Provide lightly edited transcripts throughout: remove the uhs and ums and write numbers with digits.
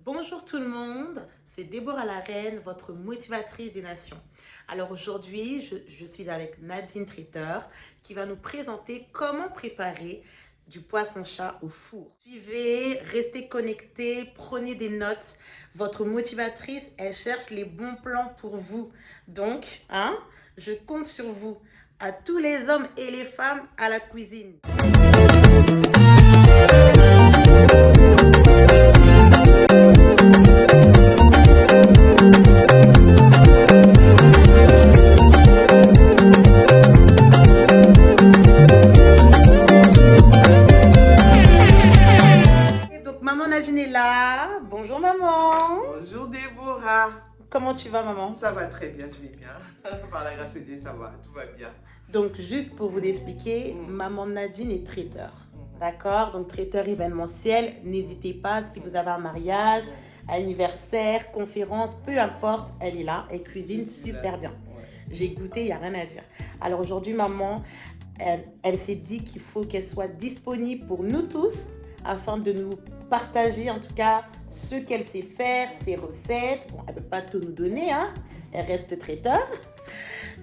Bonjour tout le monde, c'est Déborah la Reine, votre motivatrice des nations. Alors aujourd'hui, je suis avec Nadine Traiteur qui va nous présenter comment préparer du poisson-chat au four. Suivez, restez connectés, prenez des notes. Votre motivatrice, elle cherche les bons plans pour vous. Donc, je compte sur vous. À tous les hommes et les femmes à la cuisine. Donc maman Nadine est là. Bonjour maman. Bonjour Déborah. Comment tu vas maman? Ça va très bien, je vais bien. Par la grâce de Dieu, ça va, tout va bien. Donc juste pour vous expliquer, maman Nadine est traiteur. D'accord? Donc traiteur événementiel. N'hésitez pas si vous avez un mariage, anniversaire, conférence, peu importe, elle est là. Elle cuisine super bien. J'ai goûté, il n'y a rien à dire. Alors aujourd'hui maman, elle s'est dit qu'il faut qu'elle soit disponible pour nous tous afin de nous partager en tout cas ce qu'elle sait faire, ses recettes. Bon, elle ne peut pas tout nous donner, hein. Elle reste traiteur.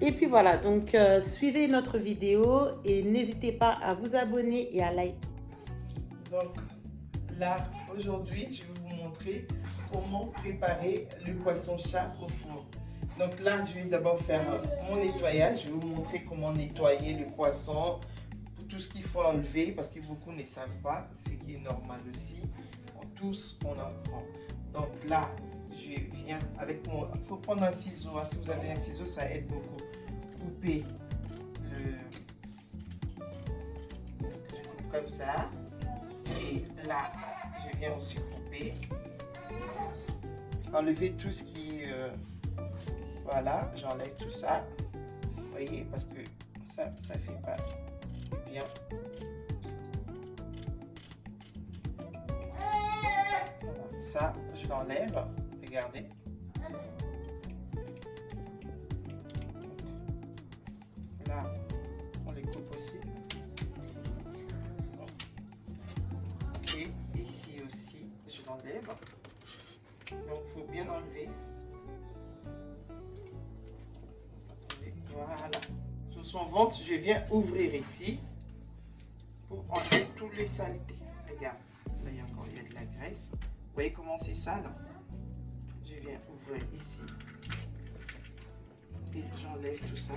Et puis voilà, donc suivez notre vidéo et n'hésitez pas à vous abonner et à liker. Donc là, aujourd'hui, je vais vous montrer comment préparer le poisson-chat au four. Donc là, je vais d'abord faire mon nettoyage. Je vais vous montrer comment nettoyer le poisson, tout ce qu'il faut enlever, parce que beaucoup ne savent pas, ce qui est normal aussi. Tous, on en prend. Donc là, je viens avec mon... Il faut prendre un ciseau. Si vous avez un ciseau, ça aide beaucoup. Couper le... Je coupe comme ça. Et là, je viens aussi couper. Enlever tout ce qui... Voilà, j'enlève tout ça. Vous voyez, parce que ça fait pas bien. Ça, je l'enlève. Regardez. Là, on les coupe aussi. Et ici aussi, je l'enlève. Donc, il faut bien enlever. Voilà. Sur son ventre, je viens ouvrir ici pour enlever toutes les saletés. Regarde, là, il y a de la graisse. Vous voyez comment c'est sale? Je viens ouvrir ici et j'enlève tout ça.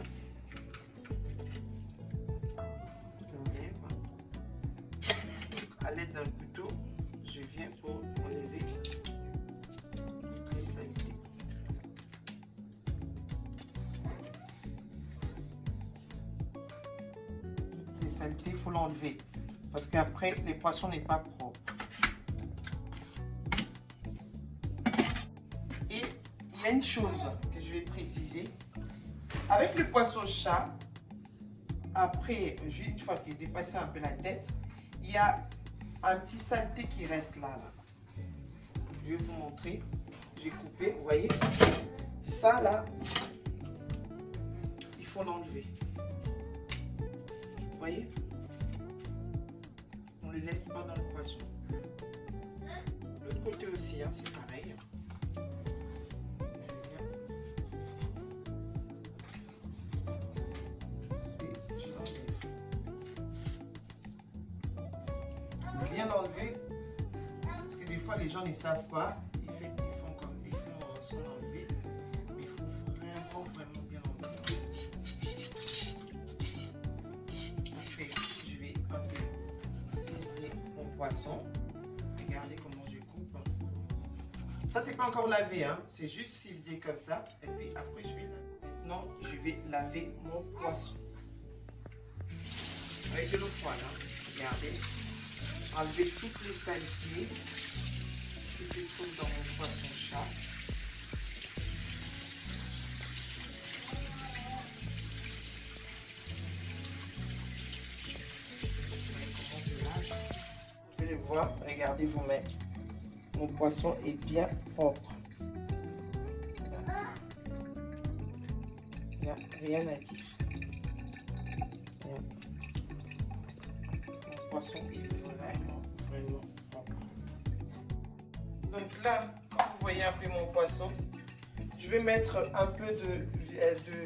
J'enlève. À l'aide d'un couteau, je viens pour enlever les saletés. Ces saletés, il faut l'enlever parce qu'après, les poissons n'est pas propre. Il y a une chose que je vais préciser. Avec le poisson-chat, après, une fois qu'il est dépassé un peu la tête, il y a un petit saleté qui reste là. Je vais vous montrer. J'ai coupé, vous voyez. Ça là, il faut l'enlever. Vous voyez? On ne le laisse pas dans le poisson. L'autre côté aussi, hein, c'est pareil. Bien enlever, parce que des fois les gens ne savent pas, ils font sans enlever, mais il faut vraiment bien enlever. Après, je vais un peu ciseler mon poisson. Regardez comment je coupe. Ça c'est pas encore lavé, hein, c'est juste ciselé comme ça. Et puis après maintenant je vais laver mon poisson avec de l'eau froide. Hein. Regardez. Enlever toutes les saletés qui se trouvent dans mon poisson-chat. Vous allez voir, regardez vous-même. Mon poisson est bien propre. Il n'y a rien à dire. Mon poisson est vraiment propre. Donc là, quand vous voyez un peu mon poisson, je vais mettre un peu de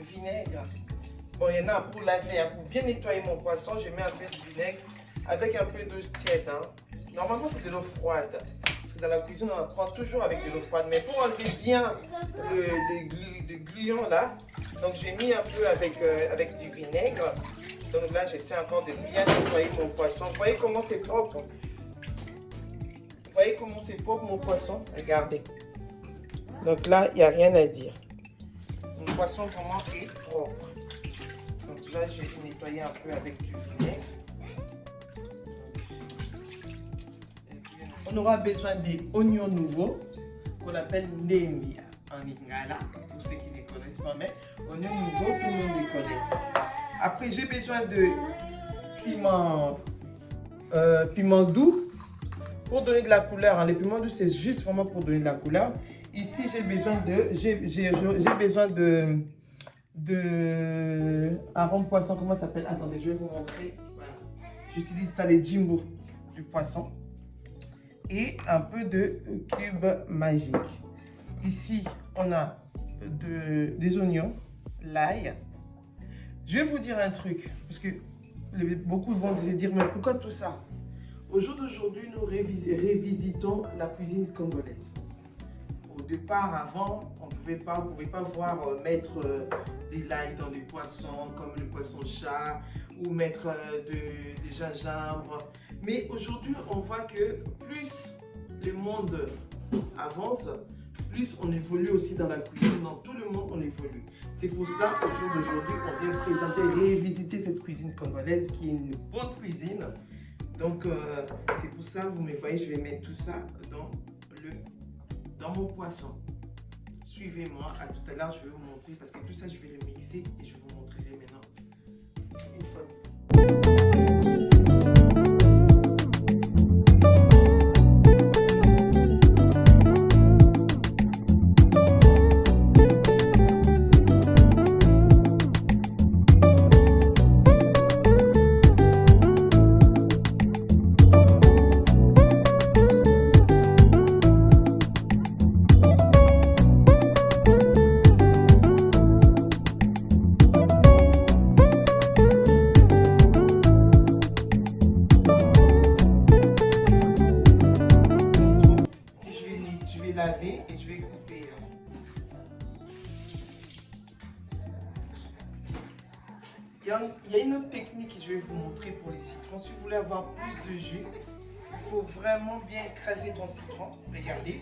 vinaigre. Bon, il y en a pour laver, pour bien nettoyer mon poisson, je mets un peu de vinaigre avec un peu d'eau tiède. Hein. Normalement, c'est de l'eau froide. Parce que dans la cuisine, on en prend toujours avec de l'eau froide. Mais pour enlever bien le gluant là, donc j'ai mis un peu avec du vinaigre. Donc là, j'essaie encore de bien nettoyer mon poisson. Vous voyez comment c'est propre? Vous voyez comment c'est propre mon poisson? Regardez. Donc là, il n'y a rien à dire. Mon poisson vraiment est propre. Donc là, je vais nettoyer un peu avec du vinaigre. On aura besoin des oignons nouveaux qu'on appelle Nehemia en lingala, pour ceux qui ne connaissent pas, mais oignons nouveaux, tout le monde les connaît. Après, j'ai besoin de piment doux pour donner de la couleur. Les piments doux, c'est juste vraiment pour donner de la couleur. Ici, j'ai besoin de arôme poisson. Comment ça s'appelle? Attendez, je vais vous montrer. Voilà. J'utilise ça, les jimbo du poisson. Et un peu de cube magique. Ici, on a des oignons, l'ail. Je vais vous dire un truc, parce que beaucoup vont se dire, mais pourquoi tout ça? Au jour d'aujourd'hui, nous révisitons la cuisine congolaise. Au départ, avant, on ne pouvait pas voir mettre de l'ail dans les poissons, comme le poisson chat, ou mettre du gingembre. Mais aujourd'hui, on voit que plus le monde avance, plus on évolue aussi dans la cuisine. Dans tout le monde, on évolue. C'est pour ça, au jour d'aujourd'hui, on vient présenter, révisiter cette cuisine congolaise qui est une bonne cuisine. Donc, c'est pour ça, vous me voyez, je vais mettre tout ça dans mon poisson. Suivez-moi, à tout à l'heure, je vais vous montrer, parce que tout ça, je vais le mixer et je vous montrerai maintenant une fois. Laver et je vais couper. Il y a une autre technique que je vais vous montrer pour les citrons. Si vous voulez avoir plus de jus, il faut vraiment bien écraser ton citron. Regardez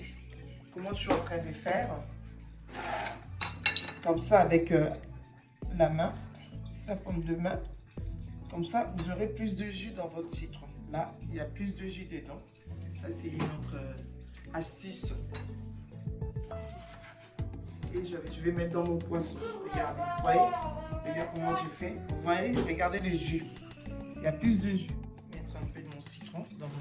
comment je suis en train de faire. Comme ça avec la main, la paume de main. Comme ça, vous aurez plus de jus dans votre citron. Là, il y a plus de jus dedans. Ça, c'est une autre astuce. Et je vais mettre dans mon poisson. Regardez, vous voyez? Regardez comment je fais. Vous voyez? Regardez le jus. Il y a plus de jus. Je vais mettre un peu de mon citron dans mon...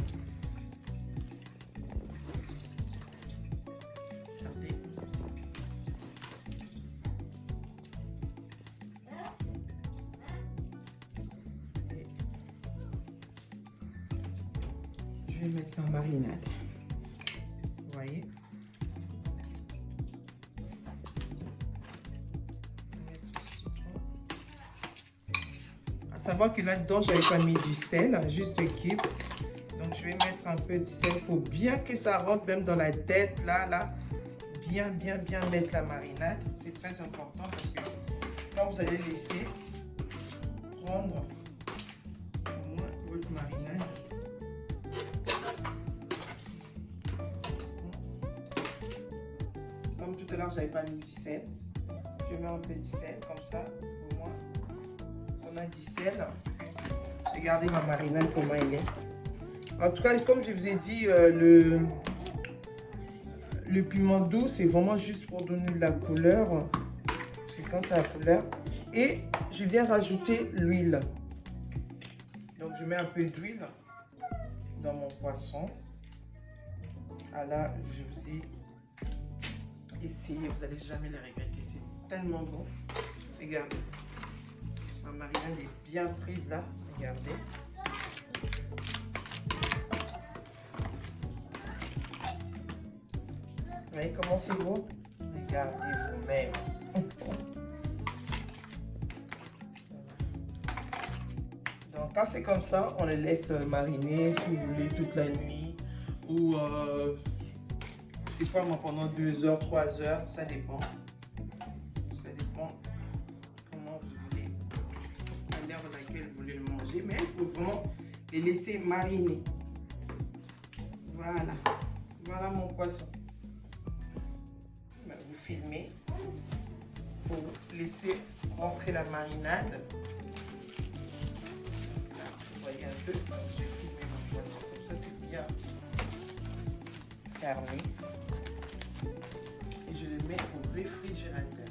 Regardez. Et je vais mettre ma marinade. Vous voyez? À savoir que là-dedans, je n'avais pas mis du sel, juste le cube. Donc, je vais mettre un peu de sel. Il faut bien que ça rentre même dans la tête, là. Bien mettre la marinade. C'est très important parce que quand vous allez laisser prendre votre marinade, comme tout à l'heure, je n'avais pas mis du sel. Je mets un peu de sel comme ça pour moi. On a du sel. Regardez ma marinade comment elle est. En tout cas, comme je vous ai dit, le piment doux, c'est vraiment juste pour donner de la couleur. C'est quand ça a la couleur. Et je viens rajouter l'huile. Donc, je mets un peu d'huile dans mon poisson. Ah là, je vous ai essayé. Vous n'allez jamais le regretter. C'est tellement bon. Regardez. Ma marinade est bien prise là, regardez. voyez comment c'est beau? Regardez vous-même. Donc quand c'est comme ça, on le laisse mariner si vous voulez toute la nuit ou je sais pas moi pendant 2 heures, 3 heures, ça dépend. Ça dépend comment vous voulez, à l'heure à laquelle vous voulez le manger, mais il faut vraiment les laisser mariner. Voilà, voilà mon poisson. Vous filmez pour laisser rentrer la marinade. Là, vous voyez un peu, je vais filmer mon poisson, comme ça c'est bien fermé. Et je le mets au réfrigérateur.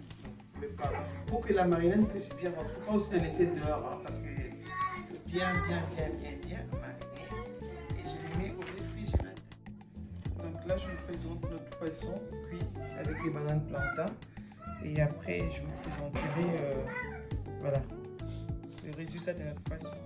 Pour que la marinade puisse bien rentrer. Il ne faut pas aussi la laisser dehors, hein, parce que bien mariner. Et je le mets au réfrigérateur. Donc là, je vous présente notre poisson cuit avec les bananes plantain. Et après, je vous présenterai voilà, le résultat de notre poisson.